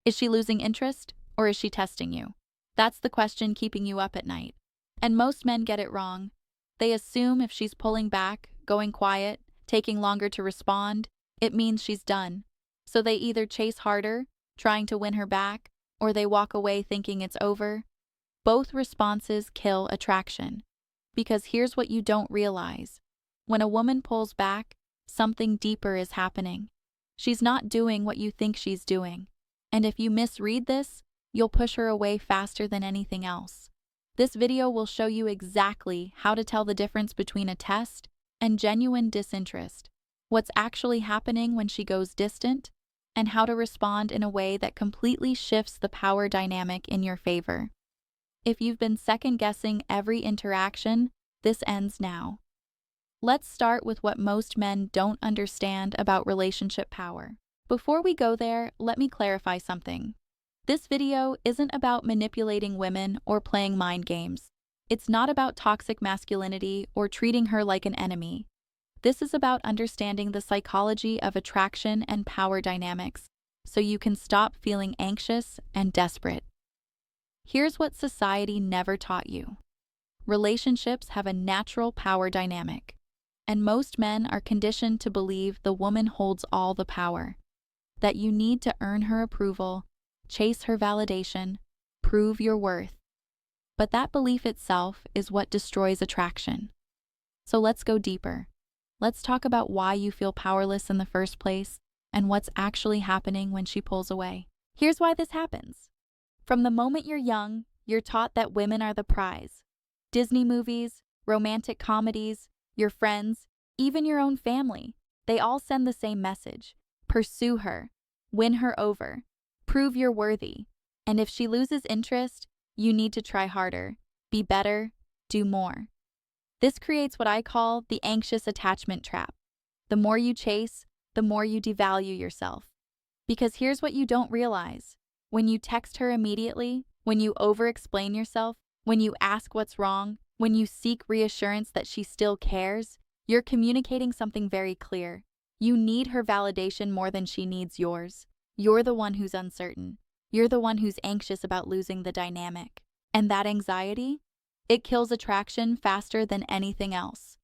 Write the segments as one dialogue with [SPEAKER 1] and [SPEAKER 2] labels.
[SPEAKER 1] Is she losing interest, or is she testing you? That's the question keeping you up at night. And most men get it wrong. They assume if she's pulling back, going quiet, taking longer to respond, it means she's done. So they either chase harder, trying to win her back, or they walk away thinking it's over. Both responses kill attraction. Because here's what you don't realize. When a woman pulls back, something deeper is happening. She's not doing what you think she's doing. And if you misread this, you'll push her away faster than anything else. This video will show you exactly how to tell the difference between a test and genuine disinterest, what's actually happening when she goes distant, and how to respond in a way that completely shifts the power dynamic in your favor. If you've been second-guessing every interaction, this ends now. Let's start with what most men don't understand about relationship power. Before we go there, let me clarify something. This video isn't about manipulating women or playing mind games. It's not about toxic masculinity or treating her like an enemy. This is about understanding the psychology of attraction and power dynamics, so you can stop feeling anxious and desperate. Here's what society never taught you. Relationships have a natural power dynamic, and most men are conditioned to believe the woman holds all the power, that you need to earn her approval, chase her validation, prove your worth. But that belief itself is what destroys attraction. So let's go deeper. Let's talk about why you feel powerless in the first place and what's actually happening when she pulls away. Here's why this happens. From the moment you're young, you're taught that women are the prize. Disney movies, romantic comedies, your friends, even your own family, they all send the same message. Pursue her, win her over, prove you're worthy. And if she loses interest, you need to try harder, be better, do more. This creates what I call the anxious attachment trap. The more you chase, the more you devalue yourself. Because here's what you don't realize. When you text her immediately, when you over-explain yourself, when you ask what's wrong, when you seek reassurance that she still cares, you're communicating something very clear. You need her validation more than she needs yours. You're the one who's uncertain. You're the one who's anxious about losing the dynamic. And that anxiety? It kills attraction faster than anything else.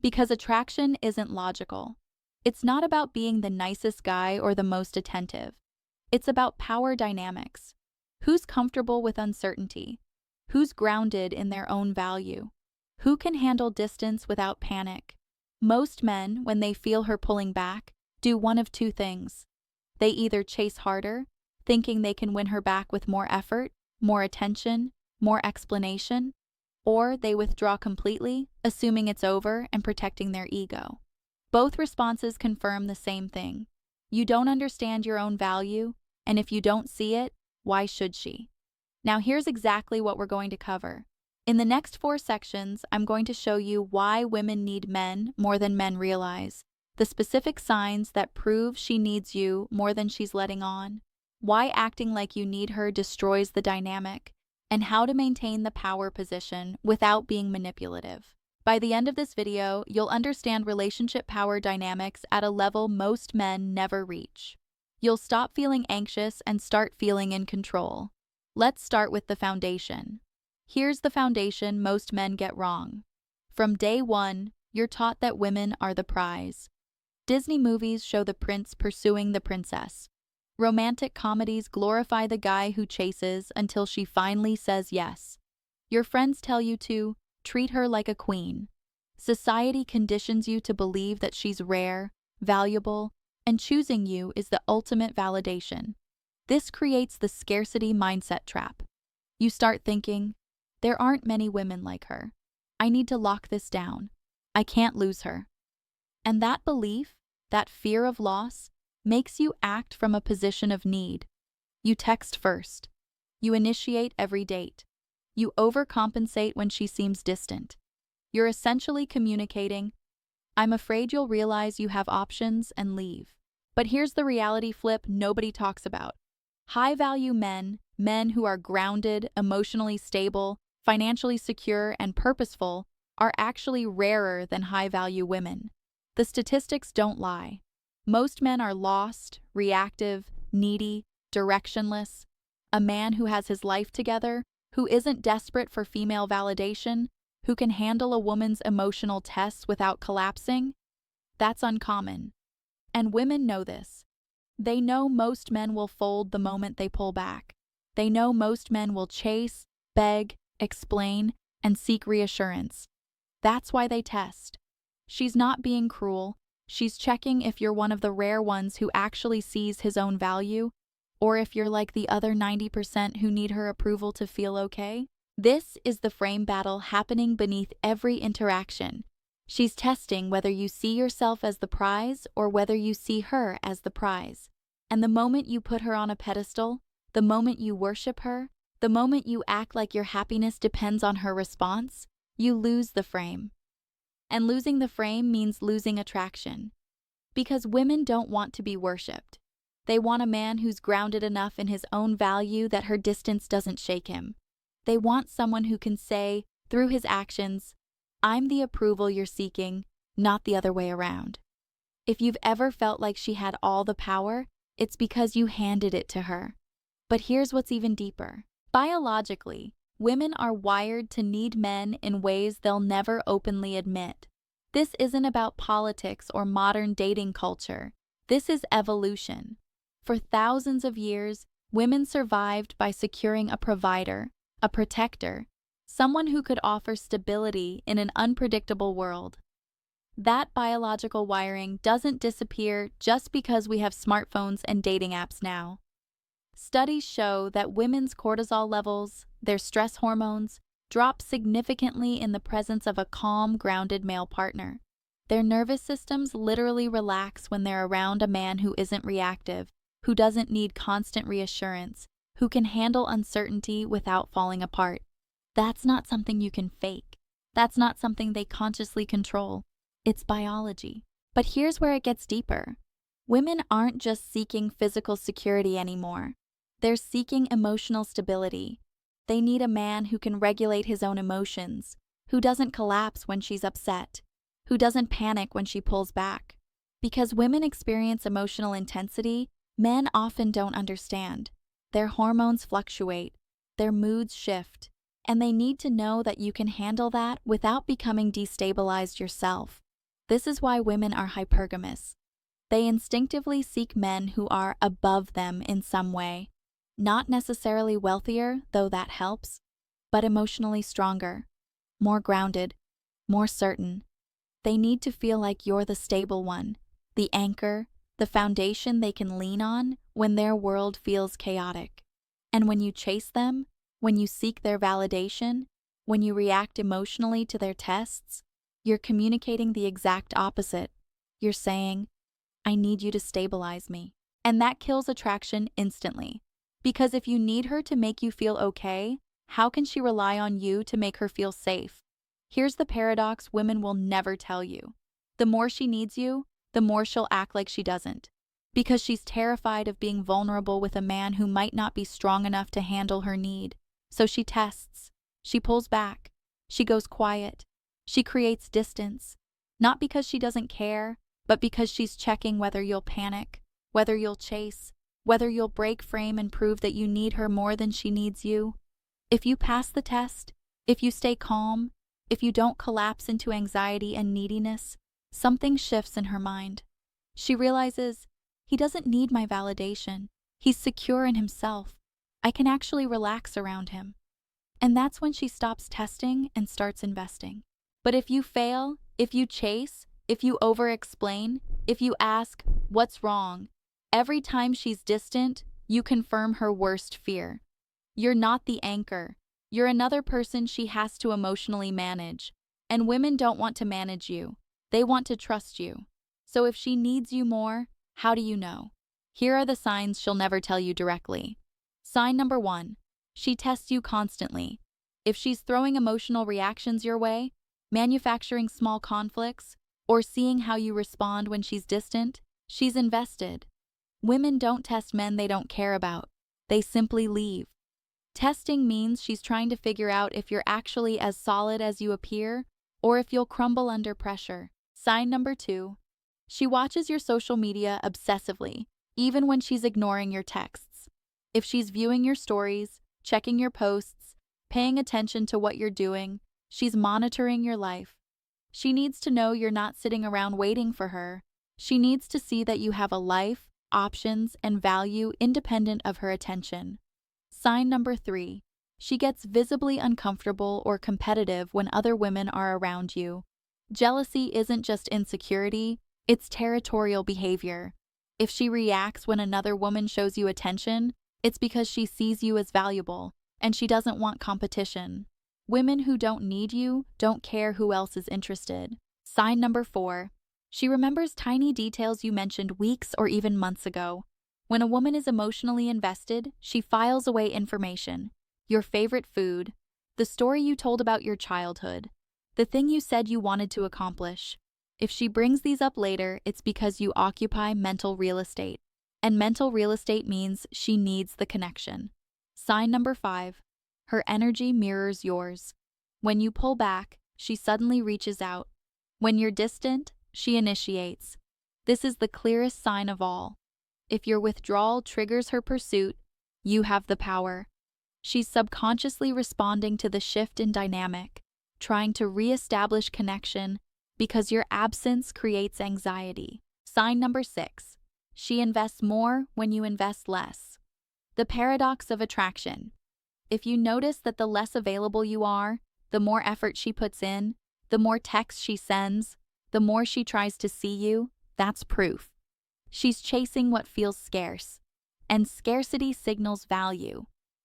[SPEAKER 1] Because attraction isn't logical. It's not about being the nicest guy or the most attentive. It's about power dynamics. Who's comfortable with uncertainty? Who's grounded in their own value? Who can handle distance without panic? Most men, when they feel her pulling back, do one of two things. They either chase harder, thinking they can win her back with more effort, more attention, more explanation, or they withdraw completely, assuming it's over and protecting their ego. Both responses confirm the same thing. You don't understand your own value, and if you don't see it, why should she? Now here's exactly what we're going to cover. In the next 4 sections, I'm going to show you why women need men more than men realize, the specific signs that prove she needs you more than she's letting on, why acting like you need her destroys the dynamic, and how to maintain the power position without being manipulative. By the end of this video, you'll understand relationship power dynamics at a level most men never reach. You'll stop feeling anxious and start feeling in control. Let's start with the foundation. Here's the foundation most men get wrong. From day one, you're taught that women are the prize. Disney movies show the prince pursuing the princess. Romantic comedies glorify the guy who chases until she finally says yes. Your friends tell you to treat her like a queen. Society conditions you to believe that she's rare, valuable, and choosing you is the ultimate validation. This creates the scarcity mindset trap. You start thinking, there aren't many women like her. I need to lock this down. I can't lose her. And that belief, that fear of loss, makes you act from a position of need. You text first. You initiate every date. You overcompensate when she seems distant. You're essentially communicating, I'm afraid you'll realize you have options and leave. But here's the reality flip nobody talks about. High-value men, men who are grounded, emotionally stable, financially secure, and purposeful, are actually rarer than high-value women. The statistics don't lie. Most men are lost, reactive, needy, directionless, a man who has his life together, who isn't desperate for female validation, who can handle a woman's emotional tests without collapsing, that's uncommon. And women know this. They know most men will fold the moment they pull back. They know most men will chase, beg, explain, and seek reassurance. That's why they test. She's not being cruel. She's checking if you're one of the rare ones who actually sees his own value, or if you're like the other 90% who need her approval to feel okay. This is the frame battle happening beneath every interaction. She's testing whether you see yourself as the prize or whether you see her as the prize. And the moment you put her on a pedestal, the moment you worship her, the moment you act like your happiness depends on her response, you lose the frame. And losing the frame means losing attraction. Because women don't want to be worshipped. They want a man who's grounded enough in his own value that her distance doesn't shake him. They want someone who can say, through his actions, I'm the approval you're seeking, not the other way around. If you've ever felt like she had all the power, it's because you handed it to her. But here's what's even deeper. Biologically, women are wired to need men in ways they'll never openly admit. This isn't about politics or modern dating culture. This is evolution. For thousands of years, women survived by securing a provider, a protector, someone who could offer stability in an unpredictable world. That biological wiring doesn't disappear just because we have smartphones and dating apps now. Studies show that women's cortisol levels, their stress hormones, drop significantly in the presence of a calm, grounded male partner. Their nervous systems literally relax when they're around a man who isn't reactive, who doesn't need constant reassurance, who can handle uncertainty without falling apart. That's not something you can fake. That's not something they consciously control. It's biology. But here's where it gets deeper. Women aren't just seeking physical security anymore. They're seeking emotional stability. They need a man who can regulate his own emotions, who doesn't collapse when she's upset, who doesn't panic when she pulls back. Because women experience emotional intensity, men often don't understand. Their hormones fluctuate, their moods shift, and they need to know that you can handle that without becoming destabilized yourself. This is why women are hypergamous. They instinctively seek men who are above them in some way. Not necessarily wealthier, though that helps, but emotionally stronger, more grounded, more certain. They need to feel like you're the stable one, the anchor, the foundation they can lean on when their world feels chaotic. And when you chase them, when you seek their validation, when you react emotionally to their tests, you're communicating the exact opposite. You're saying, I need you to stabilize me. And that kills attraction instantly. Because if you need her to make you feel okay, how can she rely on you to make her feel safe? Here's the paradox women will never tell you. The more she needs you, the more she'll act like she doesn't. Because she's terrified of being vulnerable with a man who might not be strong enough to handle her need. So she tests, she pulls back, she goes quiet, she creates distance. Not because she doesn't care, but because she's checking whether you'll panic, whether you'll chase, whether you'll break frame and prove that you need her more than she needs you. If you pass the test, if you stay calm, if you don't collapse into anxiety and neediness, something shifts in her mind. She realizes, he doesn't need my validation. He's secure in himself. I can actually relax around him. And that's when she stops testing and starts investing. But if you fail, if you chase, if you over-explain, if you ask, what's wrong? Every time she's distant, you confirm her worst fear. You're not the anchor. You're another person she has to emotionally manage. And women don't want to manage you. They want to trust you. So if she needs you more, how do you know? Here are the signs she'll never tell you directly. Sign number 1. She tests you constantly. If she's throwing emotional reactions your way, manufacturing small conflicts, or seeing how you respond when she's distant, she's invested. Women don't test men they don't care about. They simply leave. Testing means she's trying to figure out if you're actually as solid as you appear, or if you'll crumble under pressure. Sign number 2. She watches your social media obsessively, even when she's ignoring your texts. If she's viewing your stories, checking your posts, paying attention to what you're doing, she's monitoring your life. She needs to know you're not sitting around waiting for her. She needs to see that you have a life, options, and value independent of her attention. Sign number 3. She gets visibly uncomfortable or competitive when other women are around you. Jealousy isn't just insecurity, it's territorial behavior. If she reacts when another woman shows you attention, it's because she sees you as valuable, and she doesn't want competition. Women who don't need you don't care who else is interested. Sign number 4. She remembers tiny details you mentioned weeks or even months ago. When a woman is emotionally invested, she files away information. Your favorite food, the story you told about your childhood, the thing you said you wanted to accomplish. If she brings these up later, it's because you occupy mental real estate. And mental real estate means she needs the connection. Sign number 5. Her energy mirrors yours. When you pull back, she suddenly reaches out. When you're distant, she initiates. This is the clearest sign of all. If your withdrawal triggers her pursuit, you have the power. She's subconsciously responding to the shift in dynamic, trying to re-establish connection because your absence creates anxiety. Sign number 6. She invests more when you invest less. The paradox of attraction. If you notice that the less available you are, the more effort she puts in, the more texts she sends, the more she tries to see you, that's proof. She's chasing what feels scarce, and scarcity signals value.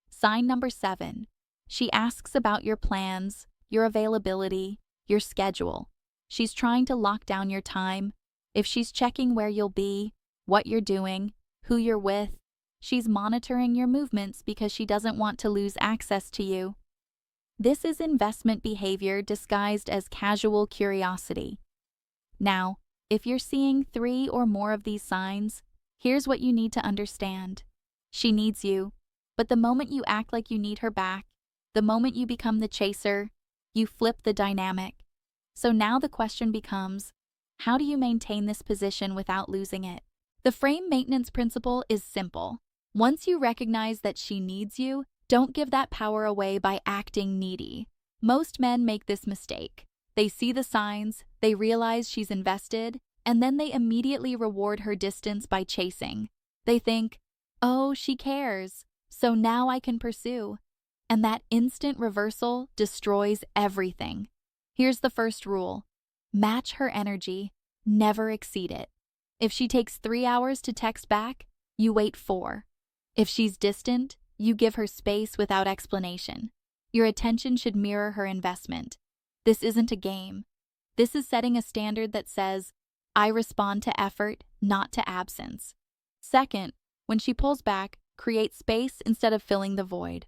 [SPEAKER 1] Sign number 7. She asks about your plans, your availability, your schedule. She's trying to lock down your time. If she's checking where you'll be, what you're doing, who you're with, she's monitoring your movements because she doesn't want to lose access to you. This is investment behavior disguised as casual curiosity. Now, if you're seeing 3 or more of these signs, here's what you need to understand. She needs you, but the moment you act like you need her back, the moment you become the chaser, you flip the dynamic. So now the question becomes, how do you maintain this position without losing it? The frame maintenance principle is simple. Once you recognize that she needs you, don't give that power away by acting needy. Most men make this mistake. They see the signs, they realize she's invested, and then they immediately reward her distance by chasing. They think, oh, she cares, so now I can pursue. And that instant reversal destroys everything. Here's the first rule. Match her energy, never exceed it. If she takes 3 hours to text back, you wait 4. If she's distant, you give her space without explanation. Your attention should mirror her investment. This isn't a game. This is setting a standard that says, I respond to effort, not to absence. Second, when she pulls back, create space instead of filling the void.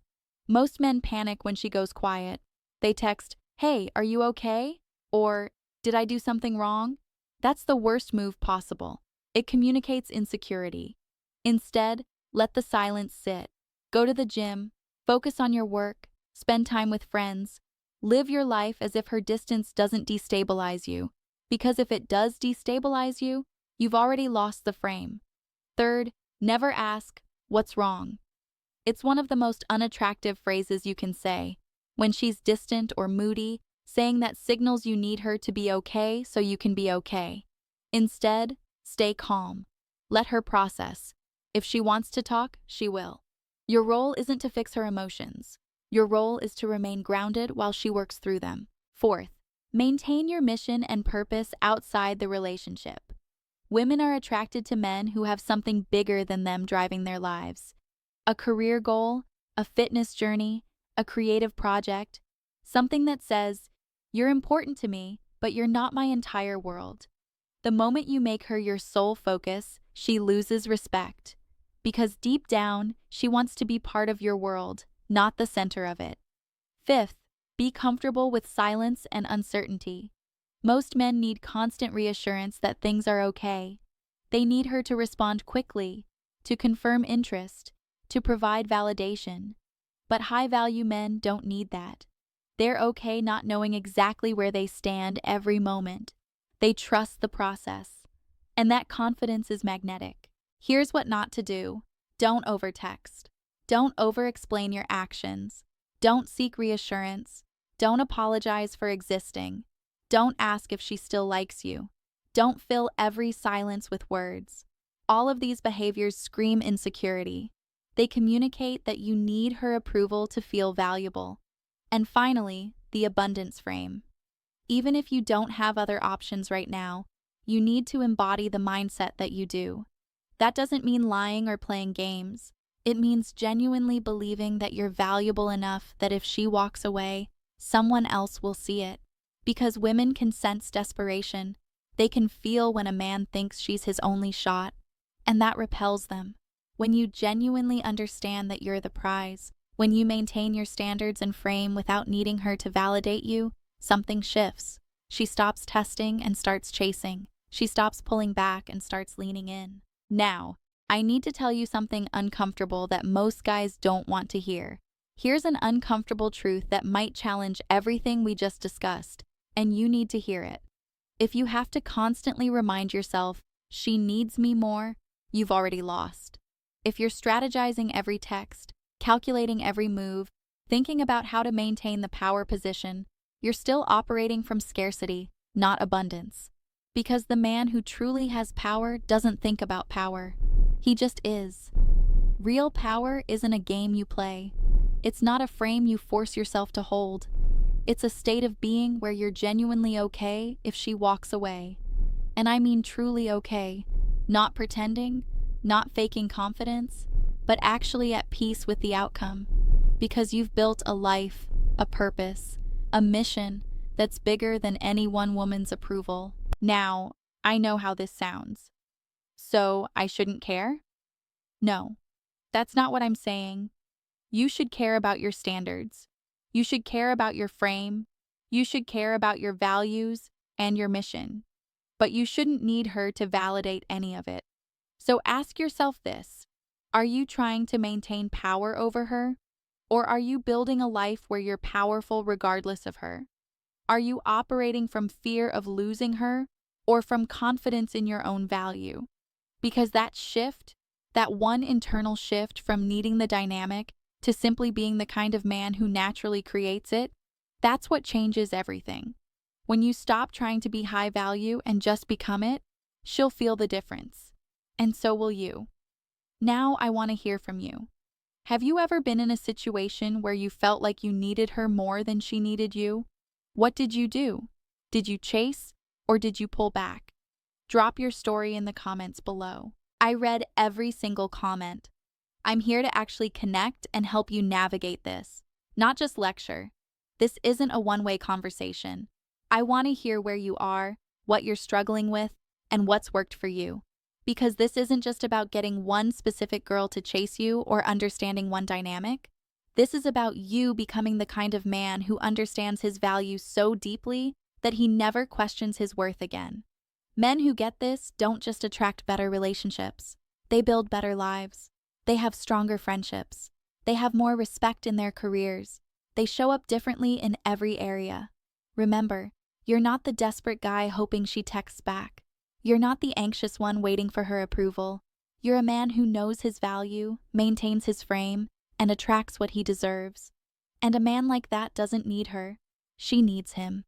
[SPEAKER 1] Most men panic when she goes quiet. They text, hey, are you okay? Or, did I do something wrong? That's the worst move possible. It communicates insecurity. Instead, let the silence sit. Go to the gym, focus on your work, spend time with friends. Live your life as if her distance doesn't destabilize you, because if it does destabilize you, you've already lost the frame. Third, never ask, what's wrong? It's one of the most unattractive phrases you can say. When she's distant or moody, saying that signals you need her to be okay so you can be okay. Instead, stay calm. Let her process. If she wants to talk, she will. Your role isn't to fix her emotions. Your role is to remain grounded while she works through them. Fourth, maintain your mission and purpose outside the relationship. Women are attracted to men who have something bigger than them driving their lives. A career goal, a fitness journey, a creative project, something that says, you're important to me, but you're not my entire world. The moment you make her your sole focus, she loses respect. Because deep down, she wants to be part of your world, not the center of it. Fifth, be comfortable with silence and uncertainty. Most men need constant reassurance that things are okay. They need her to respond quickly, to confirm interest, to provide validation. But high-value men don't need that. They're okay not knowing exactly where they stand every moment. They trust the process. And that confidence is magnetic. Here's what not to do. Don't overtext. Don't over-explain your actions. Don't seek reassurance. Don't apologize for existing. Don't ask if she still likes you. Don't fill every silence with words. All of these behaviors scream insecurity. They communicate that you need her approval to feel valuable. And finally, the abundance frame. Even if you don't have other options right now, you need to embody the mindset that you do. That doesn't mean lying or playing games. It means genuinely believing that you're valuable enough that if she walks away, someone else will see it. Because women can sense desperation. They can feel when a man thinks she's his only shot, and that repels them. When you genuinely understand that you're the prize, when you maintain your standards and frame without needing her to validate you, something shifts. She stops testing and starts chasing. She stops pulling back and starts leaning in. Now, I need to tell you something uncomfortable that most guys don't want to hear. Here's an uncomfortable truth that might challenge everything we just discussed, and you need to hear it. If you have to constantly remind yourself, she needs me more, you've already lost. If you're strategizing every text, calculating every move, thinking about how to maintain the power position, you're still operating from scarcity, not abundance. Because the man who truly has power doesn't think about power. He just is. Real power isn't a game you play. It's not a frame you force yourself to hold. It's a state of being where you're genuinely okay if she walks away. And I mean truly okay. Not pretending, not faking confidence, but actually at peace with the outcome. Because you've built a life, a purpose, a mission that's bigger than any one woman's approval. Now, I know how this sounds. So, I shouldn't care? No, that's not what I'm saying. You should care about your standards. You should care about your frame. You should care about your values and your mission. But you shouldn't need her to validate any of it. So ask yourself this: are you trying to maintain power over her? Or are you building a life where you're powerful regardless of her? Are you operating from fear of losing her or from confidence in your own value? Because that shift, that one internal shift from needing the dynamic to simply being the kind of man who naturally creates it, that's what changes everything. When you stop trying to be high value and just become it, she'll feel the difference. And so will you. Now I want to hear from you. Have you ever been in a situation where you felt like you needed her more than she needed you? What did you do? Did you chase or did you pull back? Drop your story in the comments below. I read every single comment. I'm here to actually connect and help you navigate this, not just lecture. This isn't a one-way conversation. I want to hear where you are, what you're struggling with, and what's worked for you. Because this isn't just about getting one specific girl to chase you or understanding one dynamic. This is about you becoming the kind of man who understands his value so deeply that he never questions his worth again. Men who get this don't just attract better relationships. They build better lives. They have stronger friendships. They have more respect in their careers. They show up differently in every area. Remember, you're not the desperate guy hoping she texts back. You're not the anxious one waiting for her approval. You're a man who knows his value, maintains his frame, and attracts what he deserves. And a man like that doesn't need her. She needs him.